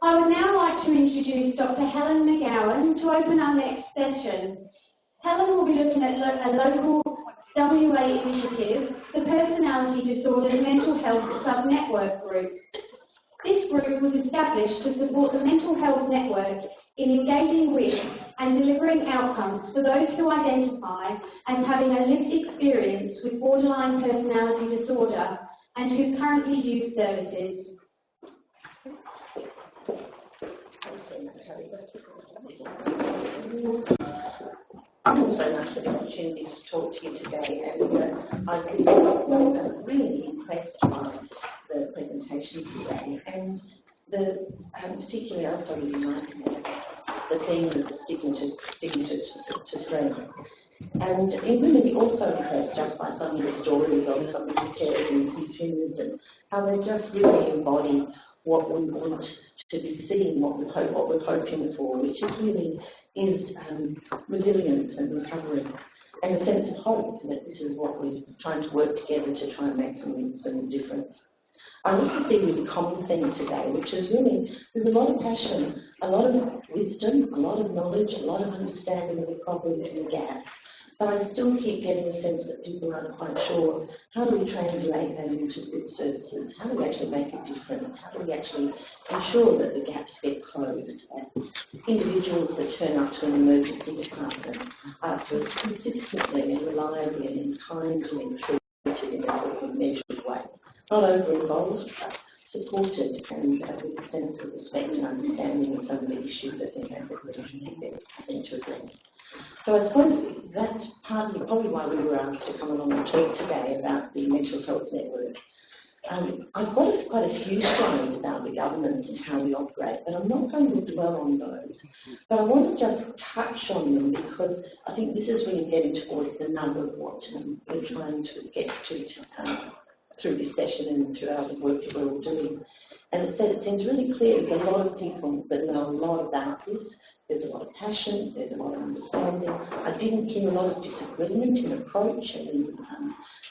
I would now like to introduce Dr. Helen McGowan to open our next session. Helen will be looking at a local WA initiative, the Personality Disorders Mental Health Sub-Network Group. This group was established to support the mental health network in engaging with and delivering outcomes for those who identify as having a lived experience with borderline personality disorder and who currently use services. Thanks very much for the opportunity to talk to you today, and I've been really impressed by the presentations today, and particularly I also really like the theme of the stigma to strength. And it really also impressed just by some of the stories of some of the carers and consumers and how they just really embody what we want to be seen, what we're hoping for, which is really resilience and recovery and a sense of hope that this is what we're trying to work together to try and make some difference. I also see a really common theme today, which is really, there's a lot of passion, a lot of wisdom, a lot of knowledge, a lot of understanding of the problems and the gaps. But I still keep getting the sense that people aren't quite sure, how do we translate that into good services? How do we actually make a difference? How do we actually ensure that the gaps get closed? That individuals that turn up to an emergency department are consistently and reliably and kindly treated in a sort of measured way. Not over-involved, but supported and with a sense of respect and understanding of some of the issues that they're having to address. So I suppose that's probably why we were asked to come along and talk today about the Mental Health Network. I've got quite a few slides about the governance and how we operate, but I'm not going to dwell on those. But I want to just touch on them because I think this is really getting towards the nub of what we're trying to get to through this session and throughout the work that we're all doing. And as I said, it seems really clear there's a lot of people that know a lot about this. There's a lot of passion, there's a lot of understanding. I didn't hear a lot of disagreement in approach and in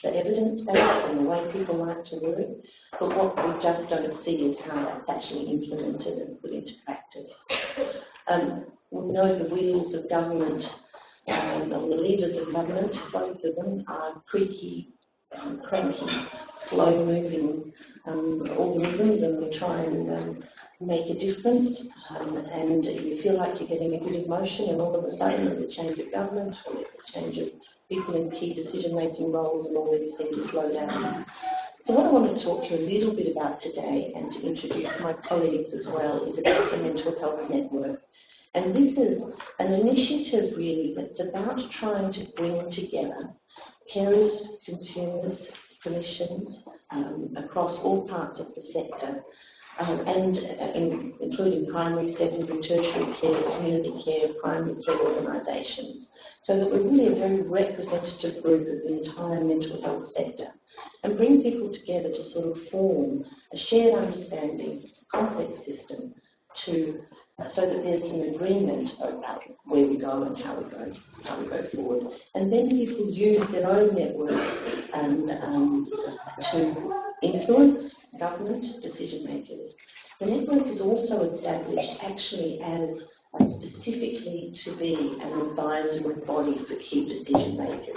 the evidence base and the way people like to work. But what we just don't see is how that's actually implemented and put into practice. We know the wheels of government and the levers of government, both of them are creaky, cranky, slow-moving organisms, and we try and make a difference, and you feel like you're getting a good emotion, and all of a sudden there's a change of government, or there's a change of people in key decision-making roles, and all these things slow down. So what I want to talk to you a little bit about today, and to introduce my colleagues as well, is about the Mental Health Network. And this is an initiative really that's about trying to bring together carers, consumers, clinicians across all parts of the sector, and including primary, secondary, tertiary care, community care, primary care organisations, so that we're really a very representative group of the entire mental health sector, and bring people together to sort of form a shared understanding, complex system so that there's an agreement about where we go and how we go forward. And then people use their own networks and to influence government decision makers. The network is also established actually as specifically to be an advisory body for key decision makers.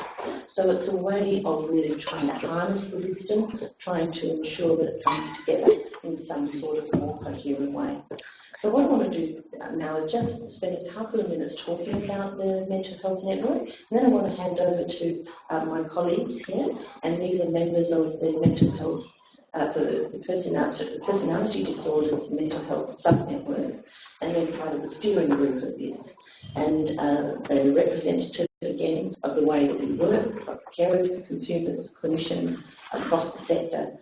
So it's a way of really trying to harness the wisdom, trying to ensure that it comes together in some sort of more coherent way. So what I want to do now is just spend a couple of minutes talking about the Mental Health Network, and then I want to hand over to my colleagues here, and these are members of the Mental Health, the Personality Disorders Mental Health Sub-Network, and they're part of the steering group of this. And they're representative, again, of the way that we work, of carers, consumers, clinicians across the sector,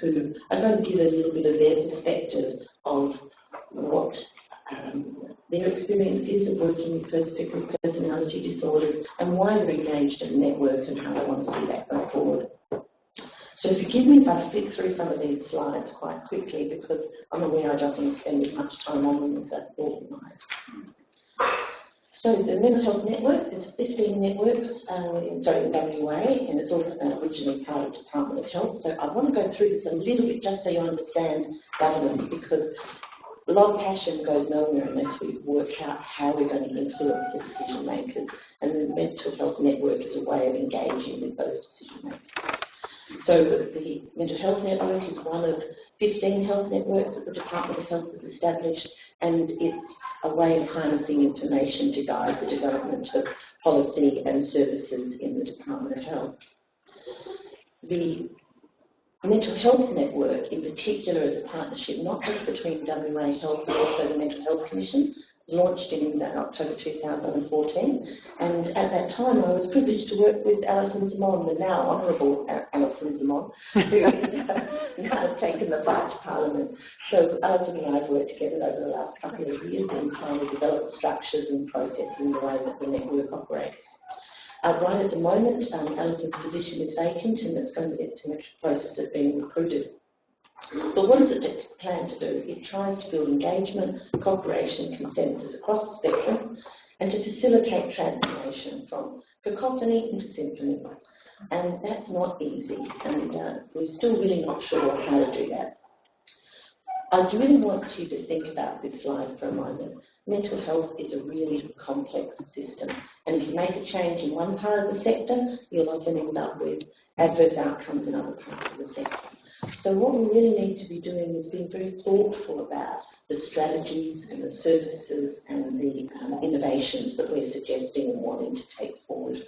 who are going to give a little bit of their perspective of what their experience is of working with people with personality disorders and why they're engaged in the network and how they want to see that go forward. So forgive me if I flick through some of these slides quite quickly because I'm aware I don't want to spend as much time on them as I thought I might. So the Mental Health Network, there's 15 networks in WA, and it's all originally part of the Department of Health. So I want to go through this a little bit just so you understand governance, because a lot of passion goes nowhere unless we work out how we're going to influence the decision makers, and the mental health network is a way of engaging with those decision makers. So the mental health network is one of 15 health networks that the Department of Health has established, and it's a way of harnessing information to guide the development of policy and services in the Department of Health. The Mental Health Network, in particular, is a partnership not just between WA Health but also the Mental Health Commission. It was launched in October 2014, and at that time I was privileged to work with Alison Zamon, the now Honourable Alison Zamon, who has now taken the fight to Parliament. So Alison and I have worked together over the last couple of years in trying to develop structures and processes in the way that the network operates. Right at the moment, Alison's position is vacant, and it's in the process of being recruited. But what does it plan to do? It tries to build engagement, cooperation, consensus across the spectrum, and to facilitate transformation from cacophony into symphony. And that's not easy, and we're still really not sure how to do that. I really want you to think about this slide for a moment. Mental health is a really complex system, and if you make a change in one part of the sector, you'll often end up with adverse outcomes in other parts of the sector. So what we really need to be doing is being very thoughtful about the strategies and the services and the innovations that we're suggesting and wanting to take forward.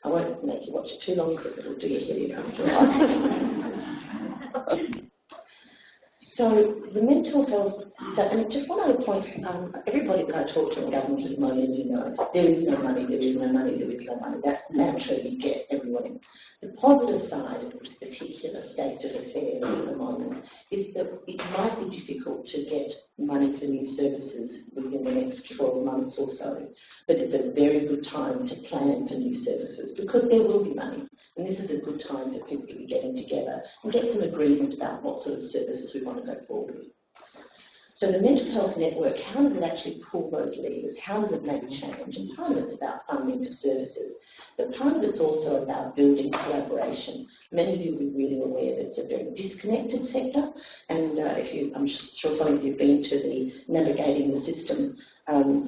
I won't make you watch it too long because it'll do your head in after a while. So the mental health, and just one other point, everybody that I talk to in government at the moment, as you know, there is no money, there is no money, there is no money. That's the mantra you get everyone in. The positive side of this particular state of affairs at the moment is that it might be difficult to get money for new services within the next 12 months or so, but it's a very good time to plan for new services because there will be money. And this is a good time for people to be getting together and get some agreement about what sort of services we want to go forward with. So the Mental Health Network, how does it actually pull those levers? How does it make change? And part of it's about funding for services, but part of it's also about building collaboration. Many of you will be really aware that it's a very disconnected sector, and I'm sure some of you have been to the Navigating the System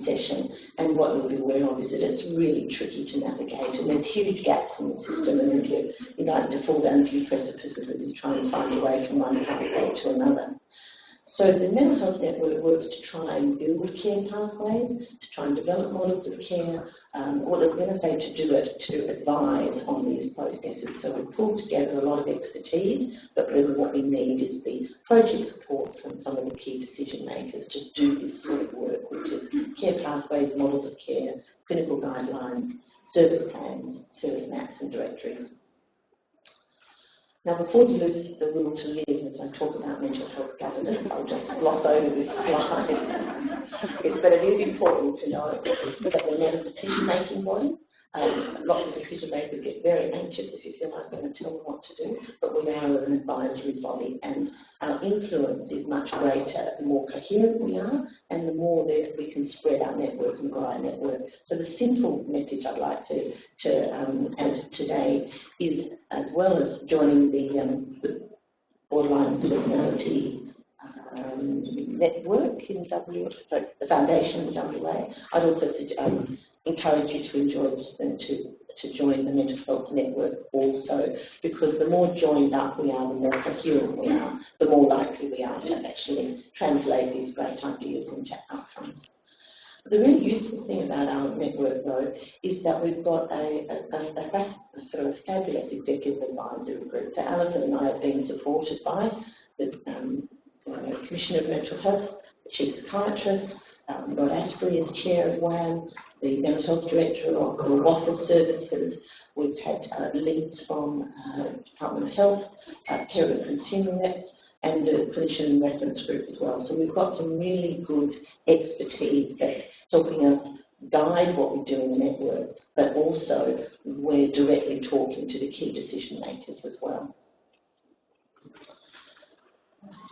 session, and what you'll be aware of is that it's really tricky to navigate, and there's huge gaps in the system, and you're like to fall down a few precipices as you try and find your way from one pathway to another. So the Mental Health Network works to try and build care pathways, to try and develop models of care, or when I say to do it, to advise on these processes. So we've pulled together a lot of expertise, but really what we need is the project support from some of the key decision makers to do this sort of work, which is care pathways, models of care, clinical guidelines, service plans, service maps and directories. Now, before you lose the will to live, as I talk about mental health governance, I'll just gloss over this slide. But it is important to know that we're not a decision-making body. Lots of decision makers get very anxious if you feel like we're going to tell them what to do, but we are an advisory body, and our influence is much greater the more coherent we are and the more that we can spread our network and grow our network. So the simple message I'd like to add today is, as well as joining the borderline personality network in the foundation in WA, I'd also encourage you to join the Mental Health Network also, because the more joined up we are, the more coherent we are, the more likely we are to actually translate these great ideas into outcomes. The really useful thing about our network, though, is that we've got a sort of fabulous executive advisory group. So Alison and I have been supported by the Commissioner of Mental Health, the Chief Psychiatrist, Rod Asprey as Chair of WAM, the Mental Health Director of the WAFA Services. We've had leads from Department of Health, Care and Consumer Reps, and the Clinician Reference Group as well. So we've got some really good expertise that's helping us guide what we do in the network, but also we're directly talking to the key decision makers as well.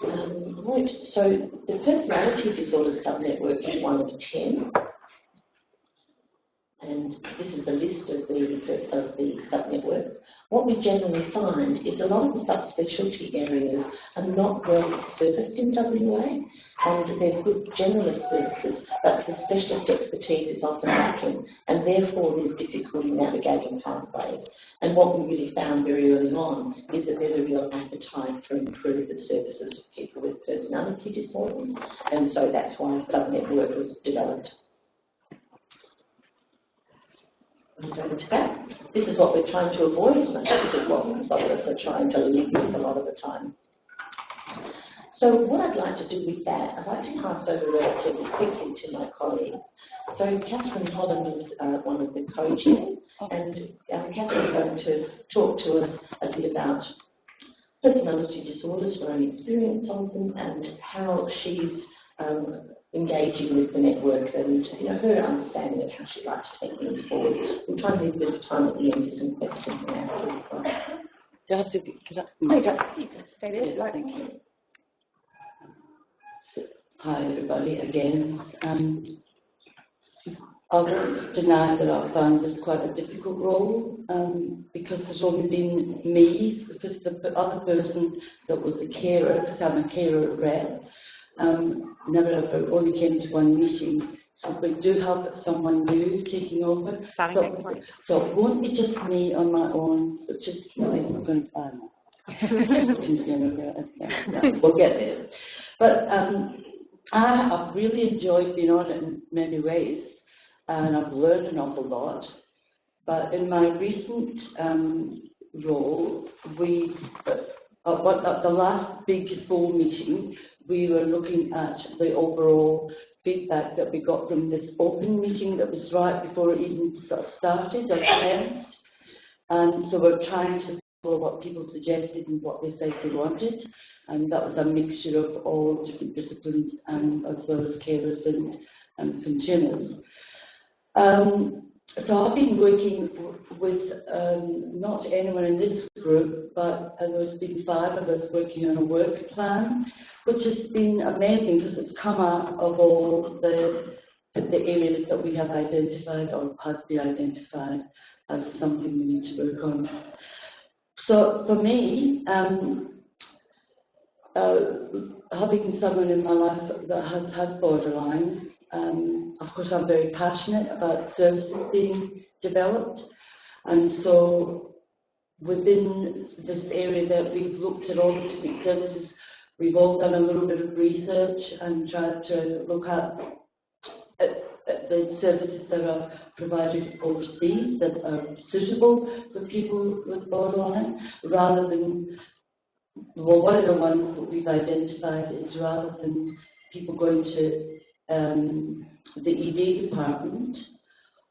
Right, so the personality disorder subnetwork is one of 10, and this is the list of the subnetworks. what we generally find is a lot of the subspecialty areas are not well serviced in WA, and there's good generalist services, but the specialist expertise is often lacking, and therefore there's difficulty navigating pathways. And what we really found very early on is that there's a real appetite for improved services for people with personality disorders, and so that's why a sub-network was developed. This is what we're trying to avoid, and this is what some of us are trying to live with a lot of the time. So what I'd like to do with that, I'd like to pass over relatively quickly to my colleague. So Catherine Holland is one of the co-chairs, and Catherine's going to talk to us a bit about personality disorders, her own experience of them, and how she's engaging with the network and her understanding of how she'd like to take things forward. We'll try and leave a bit of time at the end for some questions and answers as well. Do I have to Thank you. Hi everybody again. I won't deny that I found this quite a difficult role because there's only been me, because the other person that was a carer, because I'm a carer rep, never ever only came to one meeting. So we do have someone new taking over. So it won't be just me on my own, so just we're going to we'll get there. But I've really enjoyed being on it in many ways, and I've learned an awful lot. But in my recent role, at the last big full meeting, we were looking at the overall feedback that we got from this open meeting that was right before it even started, or commenced. And so we're trying to follow what people suggested and what they said they wanted. And that was a mixture of all different disciplines, as well as carers and consumers. So I've been working with not anyone in this group, but there's been 5 of us working on a work plan, which has been amazing because it's come out of all the areas that we have identified or has been identified as something we need to work on. So for me, having someone in my life that has had borderline, of course I'm very passionate about services being developed, and so within this area that we've looked at all the different services, we've all done a little bit of research and tried to look at the services that are provided overseas that are suitable for people with borderline, rather than, well, one of the ones that we've identified is rather than people going to the ED department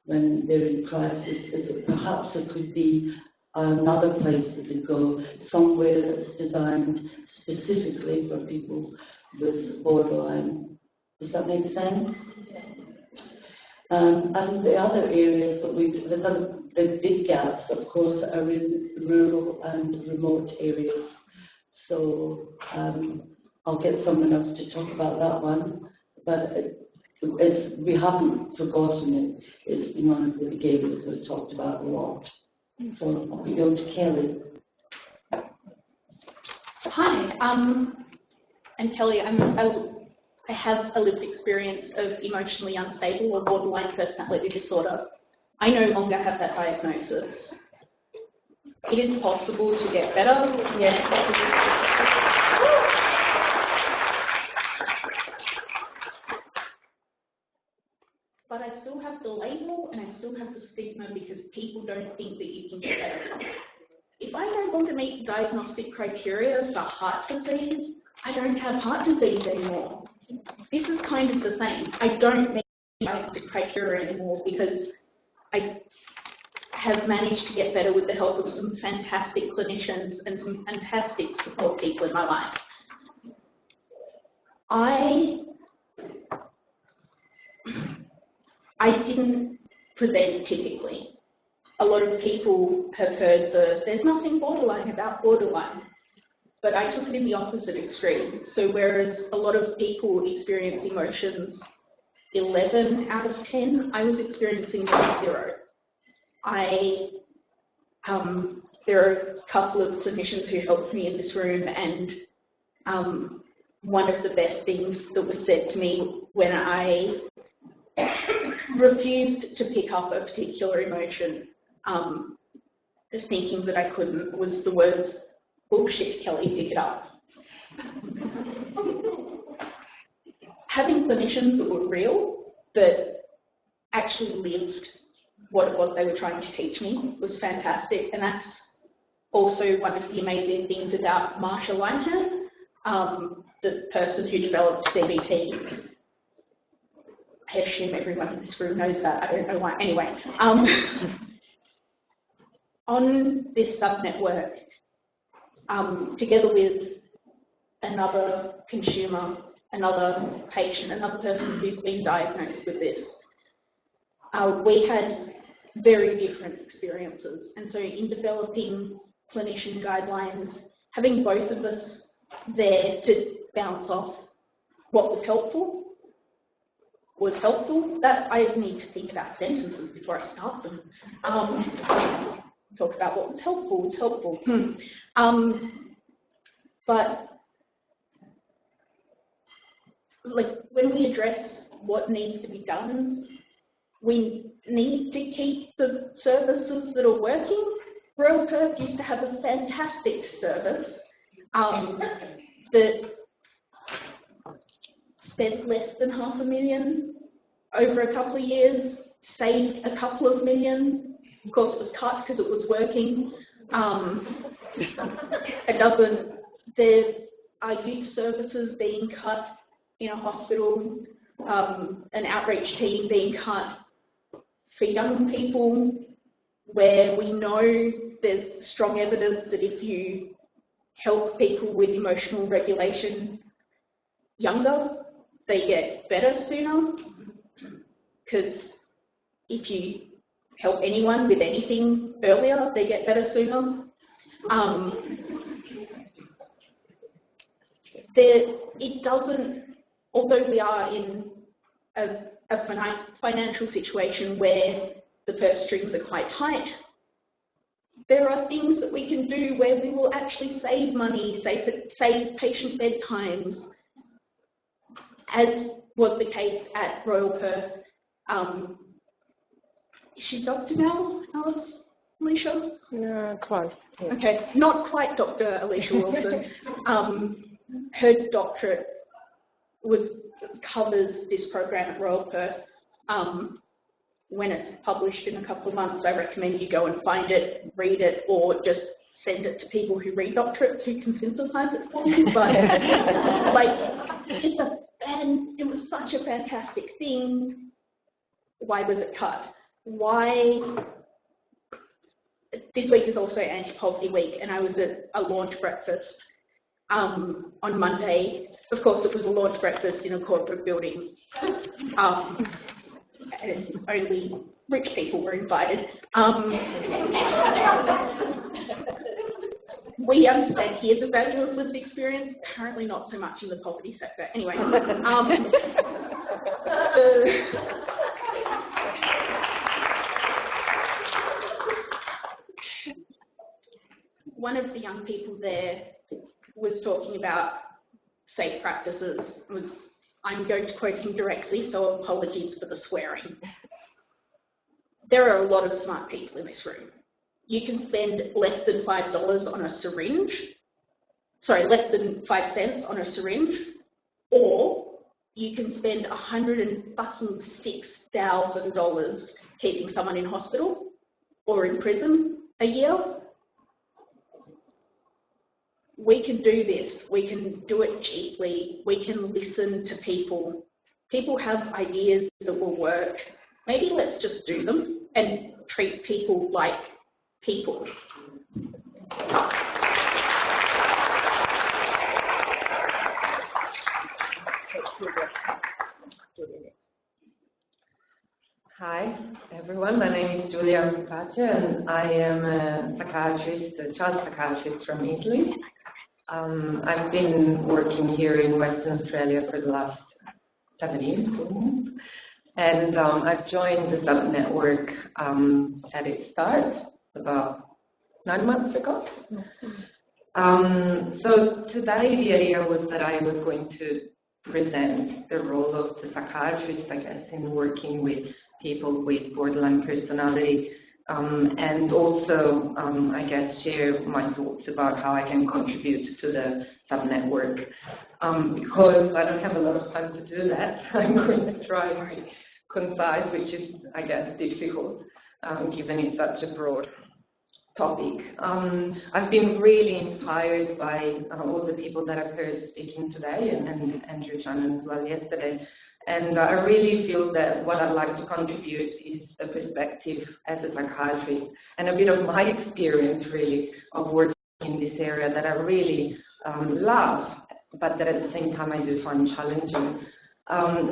when they're in crisis, is that perhaps there could be another place that they go, somewhere that's designed specifically for people with borderline. Does that make sense? And the other areas that the big gaps, of course, are in rural and remote areas. So I'll get someone else to talk about that one. But we haven't forgotten it. It's been one of the big areas we've talked about a lot. So I'll be going to Kelly. Hi, I'm Kelly. I have a lived experience of emotionally unstable or borderline personality disorder. I no longer have that diagnosis. It is possible to get better. Yes. But I still have the label and I still have the stigma because people don't think that you can get better. If I no longer meet diagnostic criteria for heart disease, I don't have heart disease anymore. This is kind of the same. I don't meet diagnostic criteria anymore because I have managed to get better with the help of some fantastic clinicians and some fantastic support people in my life. I didn't present typically. A lot of people have heard there's nothing borderline about borderline, but I took it in the opposite extreme. So whereas a lot of people experience emotions 11 out of 10, I was experiencing 0. I there are a couple of clinicians who helped me in this room, and one of the best things that was said to me when I refused to pick up a particular emotion, thinking that I couldn't, was the words, "Bullshit, Kelly, pick it up." Having clinicians that were real, that actually lived what it was they were trying to teach me, was fantastic. And that's also one of the amazing things about Marsha Linehan, the person who developed CBT. I assume everyone in this room knows that. I don't know why. Anyway, on this sub-network, together with another consumer, another patient, another person who's been diagnosed with this, we had very different experiences. And so in developing clinician guidelines, having both of us there to bounce off what was helpful, that I need to think about sentences before I start them. Talk about what was helpful. But like when we address what needs to be done, we need to keep the services that are working. Royal Perth used to have a fantastic service that spent less than $500,000 over a couple of years, saved a couple of million. Of course, it was cut because it was working. There are youth services being cut in a hospital, an outreach team being cut for young people, where we know there's strong evidence that if you help people with emotional regulation younger, they get better sooner. Because if you help anyone with anything earlier, they get better sooner. It doesn't, although we are in a financial situation where the purse strings are quite tight, there are things that we can do where we will actually save money, save patient bedtimes, as was the case at Royal Perth. Is she Dr. now, Alicia? Yeah, close. Yeah. Okay, not quite Dr. Alicia Wilson. Her doctorate covers this program at Royal Perth. When it's published in a couple of months, I recommend you go and find it, read it, or just send it to people who read doctorates who can synthesize it for you. But it was such a fantastic thing. Why was it cut? This week is also Anti-Poverty Week, and I was at a launch breakfast on Monday. Of course, it was a launch breakfast in a corporate building, and only rich people were invited. We understand here the value of lived experience, apparently not so much in the poverty sector. Anyway, one of the young people there was talking about safe practices. I'm going to quote him directly, so apologies for the swearing. There are a lot of smart people in this room. You can spend less than $5 on a syringe, less than 5 cents on a syringe, or you can spend $106,000 keeping someone in hospital or in prison a year. We can do this. We can do it cheaply. We can listen to people. People have ideas that will work. Maybe let's just do them and treat people like people. Hi, everyone. My name is Giulia Pace, and I am a psychiatrist, a child psychiatrist from Italy. I've been working here in Western Australia for the last 7 years almost. And I've joined the sub-network at its start, about 9 months ago. So today the idea was that I was going to present the role of the psychiatrist, I guess, in working with people with borderline personality, and also, I guess, share my thoughts about how I can contribute to the sub-network. Because I don't have a lot of time to do that, I'm going to try and be concise, which is, I guess, difficult, given it's such a broad topic. I've been really inspired by all the people that I've heard speaking today, and Andrew Shannon as well yesterday. And I really feel that what I'd like to contribute is a perspective as a psychiatrist and a bit of my experience, really, of working in this area that I really love, but that at the same time I do find challenging.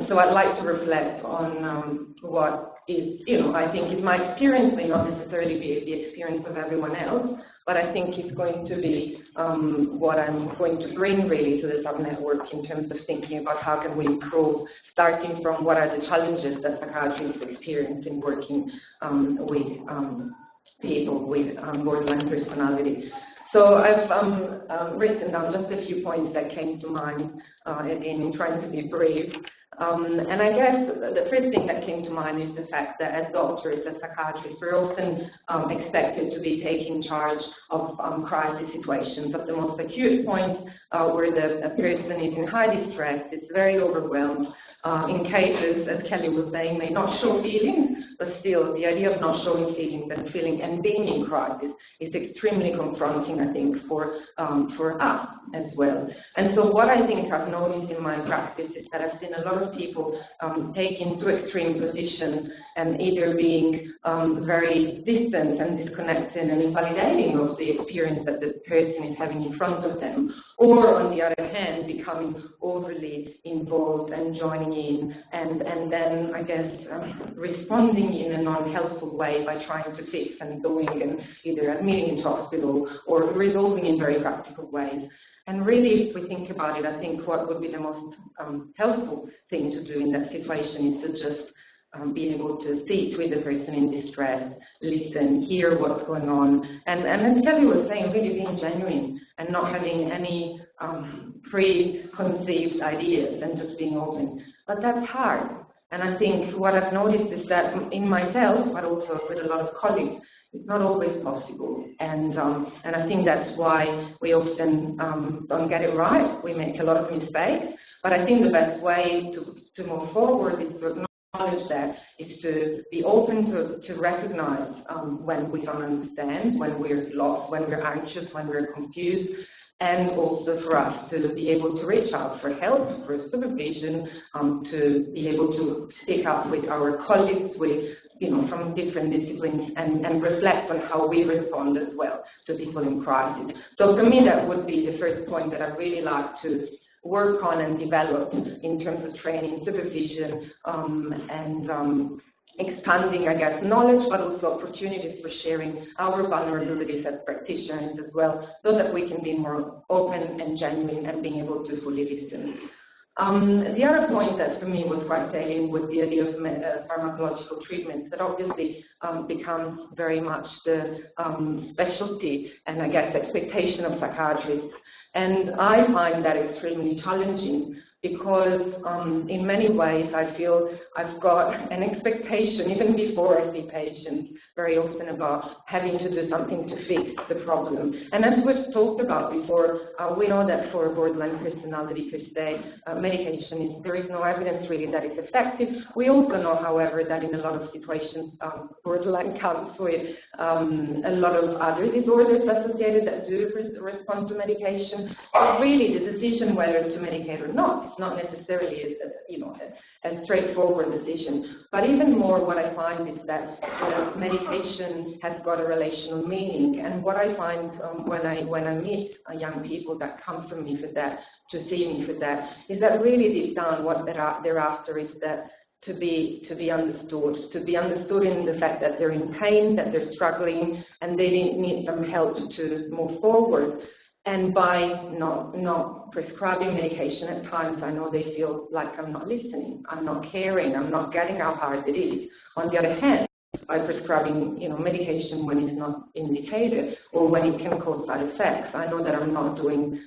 So I'd like to reflect on what is, I think is my experience, may not necessarily be the experience of everyone else, but I think it's going to be what I'm going to bring really to the sub-network in terms of thinking about how can we improve, starting from what are the challenges that psychiatrists experience in working with people with borderline personality. So I've written down just a few points that came to mind, again, in trying to be brief. And I guess the first thing that came to mind is the fact that as doctors, as psychiatrists, we're often expected to be taking charge of crisis situations, of the most acute points where the person is in high distress, is very overwhelmed, in cases, as Kelly was saying, may not show feelings, but still the idea of not showing feelings and feeling and being in crisis is extremely confronting, I think, for us as well. And so what I think I've noticed in my practice is that I've seen a lot of people taking to extreme positions and either being very distant and disconnected and invalidating of the experience that the person is having in front of them, or on the other hand, becoming overly involved and joining in and then, I guess, responding in a non-helpful way by trying to fix and doing and either admitting into hospital or resolving in very practical ways. And really, if we think about it, I think what would be the most helpful thing to do in that situation is to just be able to sit with the person in distress, listen, hear what's going on, and as Kelly was saying, really being genuine and not having any preconceived ideas and just being open. But that's hard. And I think what I've noticed is that in myself, but also with a lot of colleagues, it's not always possible. And I think that's why we often don't get it right. We make a lot of mistakes. But I think the best way to move forward is to acknowledge that, is to be open to recognize when we don't understand, when we're lost, when we're anxious, when we're confused, and also for us to be able to reach out for help, for supervision, to be able to speak up with our colleagues from different disciplines and reflect on how we respond as well to people in crisis. So for me, that would be the first point that I'd really like to work on and develop in terms of training, supervision, and expanding, I guess, knowledge, but also opportunities for sharing our vulnerabilities as practitioners as well, so that we can be more open and genuine and being able to fully listen. The other point that for me was quite salient was the idea of pharmacological treatments that obviously becomes very much the specialty and, I guess, expectation of psychiatrists. And I find that extremely challenging because in many ways I feel I've got an expectation, even before I see patients, very often about having to do something to fix the problem. And as we've talked about before, we know that for borderline personality per se, medication there is no evidence really that it's effective. We also know, however, that in a lot of situations, borderline comes with a lot of other disorders associated that do respond to medication. But really, the decision whether to medicate or not, it's not necessarily a straightforward decision. But even more, what I find is that medication has got a relational meaning. And what I find when I meet young people that come from me for that, to see me for that, is that really deep down what they're after is that to be understood in the fact that they're in pain, that they're struggling, and they need some help to move forward. And by not prescribing medication at times, I know they feel like I'm not listening, I'm not caring, I'm not getting how hard it is. On the other hand, by prescribing, medication when it's not indicated or when it can cause side effects. I know that I'm not doing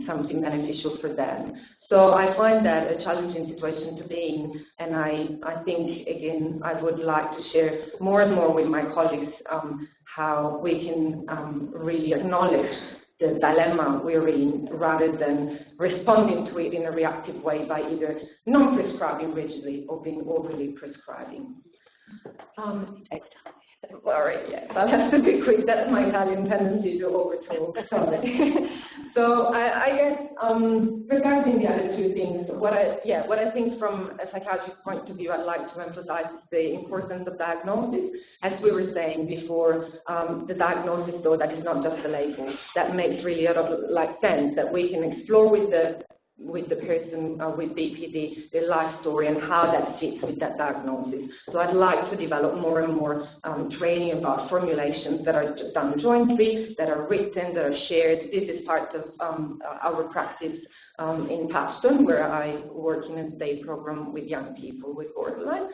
something beneficial for them. So I find that a challenging situation to be in, and I think, again, I would like to share more and more with my colleagues how we can really acknowledge the dilemma we're in rather than responding to it in a reactive way by either non-prescribing rigidly or being overly prescribing. Sorry, yes, I'll have to be quick. That's my Italian tendency to overtalk. Sorry. So I guess regarding the other two things, what I think from a psychiatrist's point of view, I'd like to emphasize is the importance of diagnosis. As we were saying before, the diagnosis, though, that is not just a label. That makes really a lot of sense that we can explore with the person with BPD, their life story and how that fits with that diagnosis. So I'd like to develop more and more training about formulations that are done jointly, that are written, that are shared. This is part of our practice in Touchstone, where I work in a day program with young people with borderline.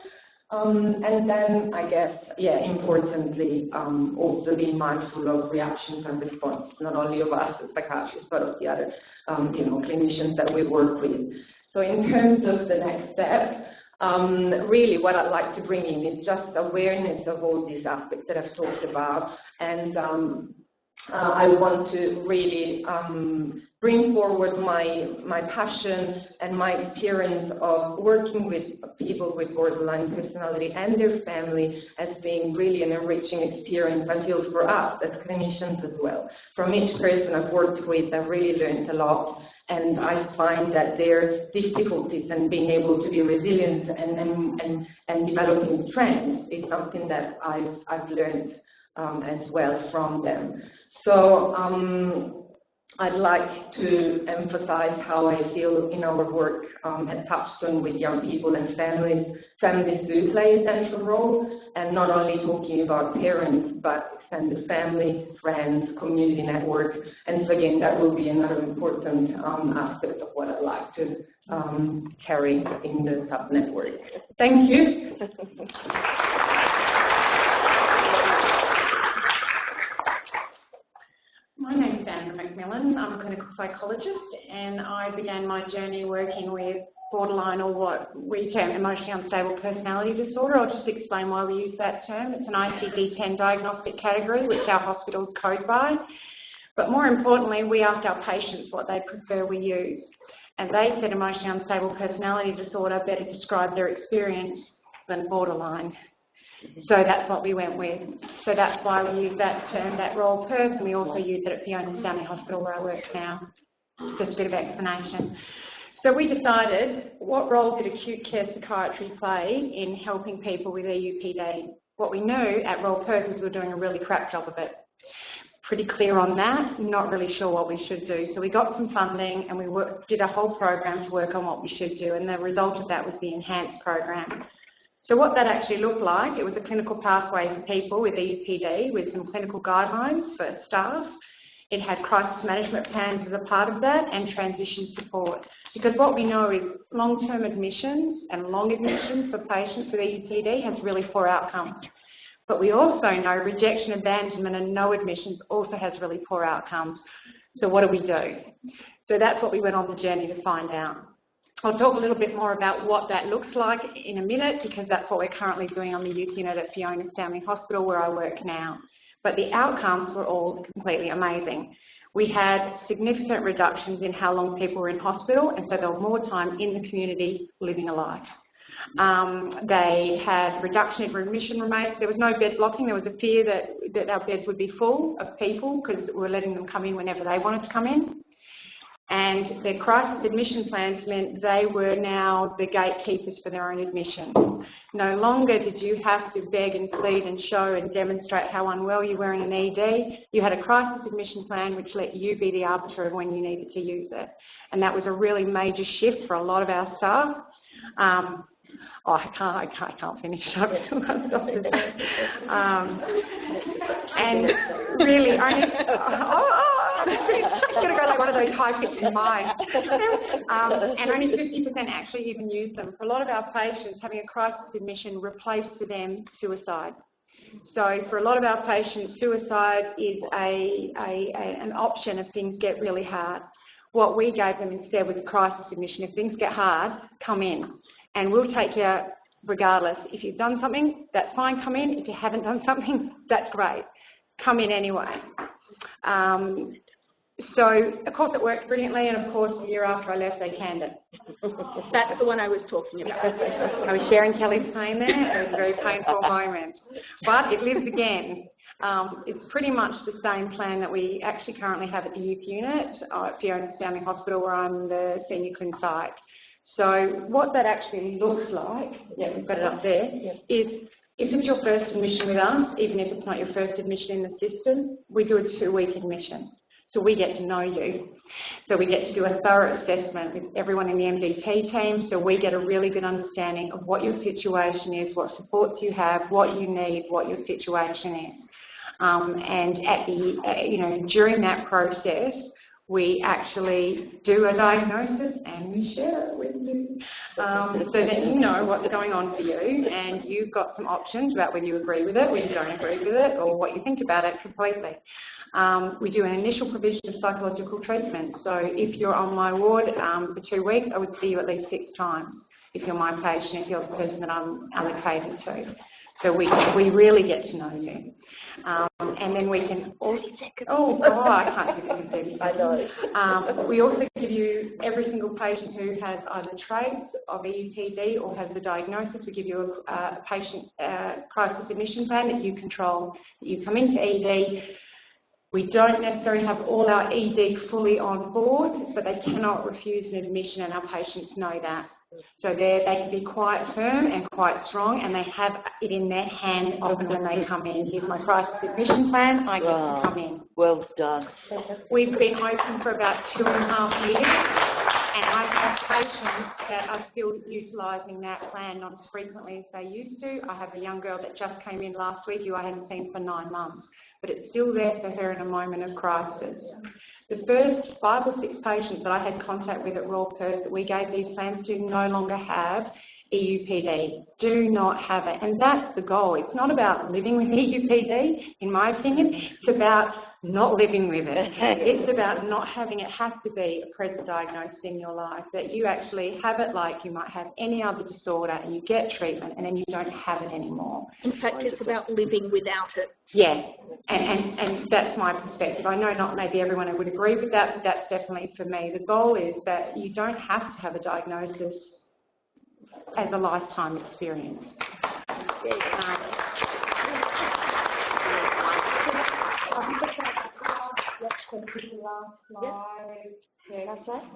And then, I guess, importantly, also being mindful of reactions and responses, not only of us as psychiatrists, but of the other, clinicians that we work with. So in terms of the next step, really what I'd like to bring in is just awareness of all these aspects that I've talked about, and I want to really bring forward my passion and my experience of working with people with borderline personality and their family as being really an enriching experience, I feel, for us as clinicians as well. From each person I've worked with, I've really learned a lot, and I find that their difficulties and being able to be resilient and developing strengths is something that I've learned as well from them. So I'd like to emphasize how I feel in our work at Touchstone with young people and families. Families do play a central role, and not only talking about parents, but extended family, friends, community network. And so again, that will be another important aspect of what I'd like to carry in the sub-network. Thank you. My name is Sandra McMillan. I'm a clinical psychologist, and I began my journey working with borderline, or what we term emotionally unstable personality disorder. I'll just explain why we use that term. It's an ICD-10 diagnostic category, which our hospitals code by. But more importantly, we asked our patients what they prefer we use. And they said emotionally unstable personality disorder better described their experience than borderline. So that's what we went with. So that's why we use that term, that role, Perth, and we also use it at Fiona Stanley Hospital, where I work now. Just a bit of explanation. So we decided, what role did acute care psychiatry play in helping people with EUPD? What we knew at Royal Perth was we were doing a really crap job of it. Pretty clear on that, not really sure what we should do. So we got some funding and we did a whole program to work on what we should do, and the result of that was the Enhanced program. So what that actually looked like, it was a clinical pathway for people with EUPD with some clinical guidelines for staff. It had crisis management plans as a part of that, and transition support. Because what we know is long-term admissions and long admissions for patients with EUPD has really poor outcomes. But we also know rejection, abandonment and no admissions also has really poor outcomes. So what do we do? So that's what we went on the journey to find out. I'll talk a little bit more about what that looks like in a minute, because that's what we're currently doing on the youth unit at Fiona Stanley Hospital, where I work now. But the outcomes were all completely amazing. We had significant reductions in how long people were in hospital, and so there was more time in the community living a life. They had reduction in readmission rates. There was no bed blocking. There was a fear that our beds would be full of people because we were letting them come in whenever they wanted to come in. And their crisis admission plans meant they were now the gatekeepers for their own admissions. No longer did you have to beg and plead and show and demonstrate how unwell you were in an ED. You had a crisis admission plan which let you be the arbiter of when you needed to use it. And that was a really major shift for a lot of our staff. I can't finish. I'm still going to stop this. And really only... it's going to go like one of those high-pitched mice. And only 50% actually even use them. For a lot of our patients, having a crisis admission replaced for them suicide. So for a lot of our patients, suicide is an option if things get really hard. What we gave them instead was a crisis admission. If things get hard, come in, and we'll take you regardless. If you've done something, that's fine, come in. If you haven't done something, that's great. Come in anyway. So, of course, it worked brilliantly, and of course, the year after I left, they canned it. That's the one I was talking about. I was sharing Kelly's pain there. It was a very painful moment. But it lives again. It's pretty much the same plan that we actually currently have at the youth unit at Fiona Stanley Hospital, where I'm the senior clin psych. So what that actually looks like, we've got it up there, is if it's your first admission with us, even if it's not your first admission in the system, we do a 2-week admission. So we get to know you. So we get to do a thorough assessment with everyone in the MDT team, so we get a really good understanding of what your situation is, what supports you have, what you need, what your situation is. And at the, during that process, we actually do a diagnosis and we share it with you, so that you know what's going on for you, and you've got some options about whether you agree with it, whether you don't agree with it, or what you think about it completely. We do an initial provision of psychological treatment. So if you're on my ward for 2 weeks, I would see you at least 6 times if you're my patient, if you're the person that I'm allocated to. So we really get to know you. And then we can also, I can't do this in 30 seconds. I know. We also give you, every single patient who has either traits of EUPD or has the diagnosis, we give you a patient crisis admission plan that you control, that you come into ED. We don't necessarily have all our ED fully on board, but they cannot refuse an admission, and our patients know that. So they can be quite firm and quite strong, and they have it in their hand often when they come in. Here's my crisis admission plan, I get to come in. Well done. We've been open for about 2.5 years, and I have patients that are still utilising that plan not as frequently as they used to. I have a young girl that just came in last week who I hadn't seen for 9 months, but it's still there for her in a moment of crisis. The first 5 or 6 patients that I had contact with at Royal Perth that we gave these plans to no longer have EUPD, do not have it. And that's the goal. It's not about living with EUPD, in my opinion. It's about not living with it. It's about not having it have to be a present diagnosis in your life, that you actually have it like you might have any other disorder and you get treatment and then you don't have it anymore. In fact, it's about living without it. Yeah, and that's my perspective. I know not maybe everyone would agree with that, but that's definitely for me. The goal is that you don't have to have a diagnosis as a lifetime experience.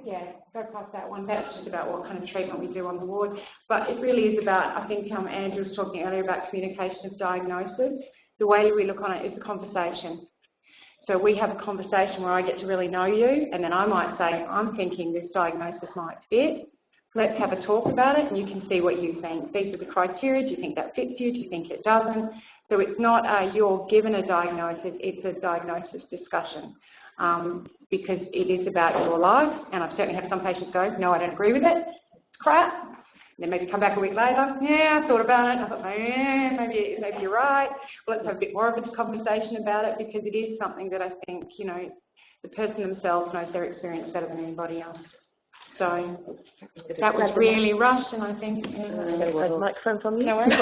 Yeah, go past that one. That's just about what kind of treatment we do on the ward. But it really is about, I think Andrew was talking earlier about communication of diagnosis. The way we look on it is a conversation. So we have a conversation where I get to really know you, and then I might say, I'm thinking this diagnosis might fit. Let's have a talk about it, and you can see what you think. These are the criteria. Do you think that fits you? Do you think it doesn't? So it's not you're given a diagnosis, it's a diagnosis discussion. Because it is about your life, and I've certainly had some patients go, no, I don't agree with it, it's crap. And then maybe come back a week later, yeah, I thought about it, and I thought, yeah, maybe you're right. Well, let's have a bit more of a conversation about it, because it is something that I think, the person themselves knows their experience better than anybody else. So that was really rushed, and I think... a microphone from you? No worries.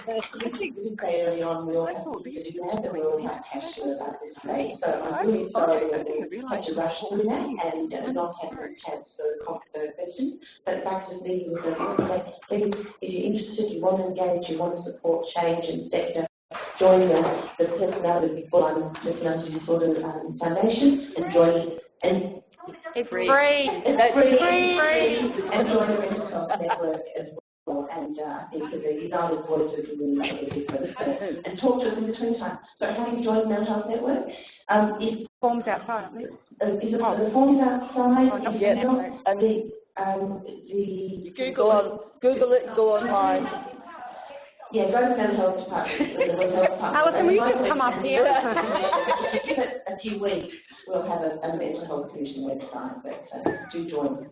I think we say earlier on, we all have to do that, we're all passionate about this today, so I'm really sorry that we had to rush through that and not have a chance for questions. But in fact, just leaving with if you're interested, you want to engage, you want to support change in the sector, join the Personality Disorder Foundation and join and it's free. It's free. And join the mental health network as well. And I think as a united voice we can really make a difference. And talk to us in between time. So how do you join the mental health network? If forms outside, aren't they? Is it the forms outside? Google it, go online. Yeah, go to the mental health department. Alison, will you just come up here? If you give it a few weeks, we'll have a mental health commission website, but do join.